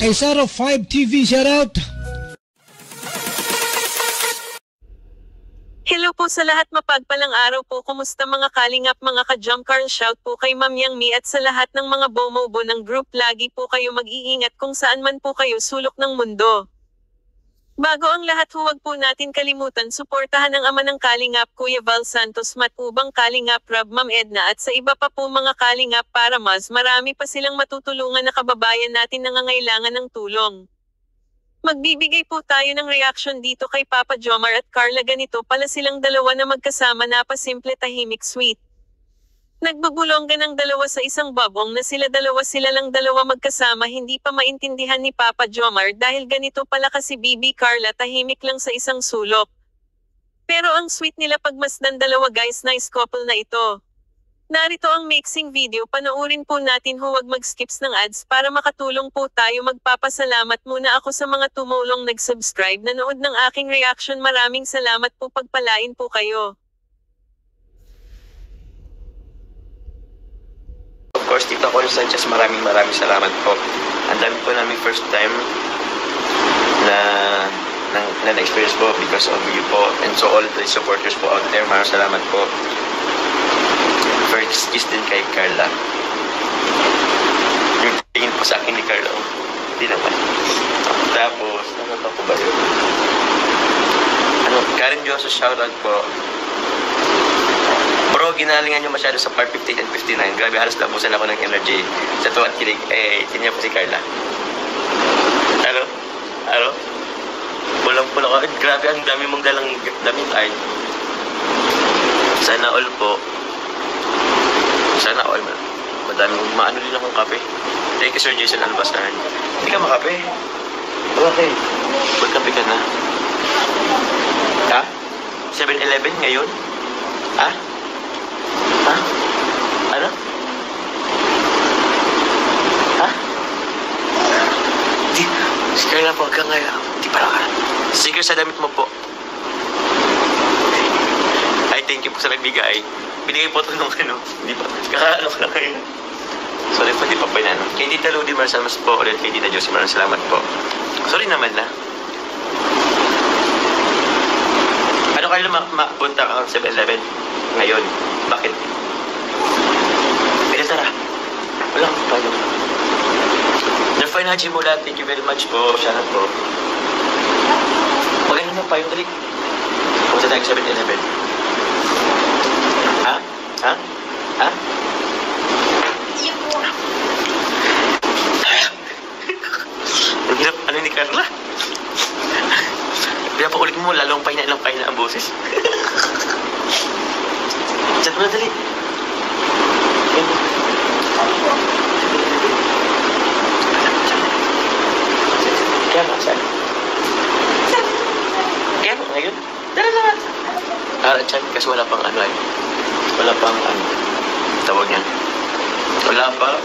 Kay Sarah 5 TV, shoutout. Hello po sa lahat, mapagpalang araw po. Kumusta mga kalingap, mga ka-jump car? Shout po kay Ma'am Yang Mi at sa lahat ng mga bomobo ng group. Lagi po kayo mag-iingat kung saan man po kayo sulok ng mundo. Bago ang lahat, huwag po natin kalimutan suportahan ang ama ng kalingap, Kuya Val Santos, Matubang Kalingap Rab, Ma'am Edna at sa iba pa po mga kalingap para mas marami pa silang matutulungan na kababayan natin nangangailangan ng tulong. Magbibigay po tayo ng reaction dito kay Papa Jomar at Carla. Ganito pala silang dalawa na magkasama, napasimple, tahimik, sweet. Nagbubulongga ng dalawa sa isang babong na sila lang dalawa magkasama. Hindi pa maintindihan ni Papa Jomar dahil ganito pala kasi Bibi Carla, tahimik lang sa isang sulok. Pero ang sweet nila pagmasdan dalawa guys, nice couple na ito. Narito ang mixing video, panoorin po natin, huwag mag-skips ng ads para makatulong po tayo. Magpapasalamat muna ako sa mga tumulong nag-subscribe, nanood ng aking reaction. Maraming salamat po, pagpalain po kayo. Of course, Tita Connie Sanchez, maraming salamat po. Ang dami po namin first time na experience po because of you po, and so all the supporters po out there, maraming salamat po. First kiss din kay Carla. Yung tingin po sa akin ni Carla, hindi naman. Tapos, ano pa po ba yun? Karen Joso, shoutout po. Bro, ginalingan nyo masyado sa part 58 and 59. Grabe, halos labusan ako ng energy sa tuwa at kilig. Tingnan po si Carla. Ano? Pulang-pula ko. Grabe, ang dami mong daming art. Sana all po. Sana all, madami maano din akong kape. Thank you, Sir Jason Albasan. Hindi ka makape? Okay. Magkape ka na. Ha? 7-Eleven ngayon? Ha? Ano? Ha? Di, sige na po, hanggang ngayon. Di pala ka. Sige sa damit mo po. Ay, thank you po sa nagbigay. Binigay po ito nung hindi pa, kakaano ko lang kayo. Sorry po, di pa pa yun. Kay Tita Ludi, maraming po ulit. Kay Tita Josie, maraming salamat po. Sorry naman na. Ano kayo mapunta ka sa 7-Eleven ngayon? Bakit? Pwede tara. Walang tayo. Nerfine Haji Mula, thank you very much po. Shoutout po. Maganda na pa yung dali. Pumunta tayo sa 7-Eleven. Ha? Ang hirap, ano ni Carla? Pinapaulit mo, lalong pahina ang boses. Saan mo na dali? Kaya ba, saan? Kaya ba ngayon? Dala. Chan, kasi wala pang ano ay. Wala pang ano. Tawag niya. Wala pang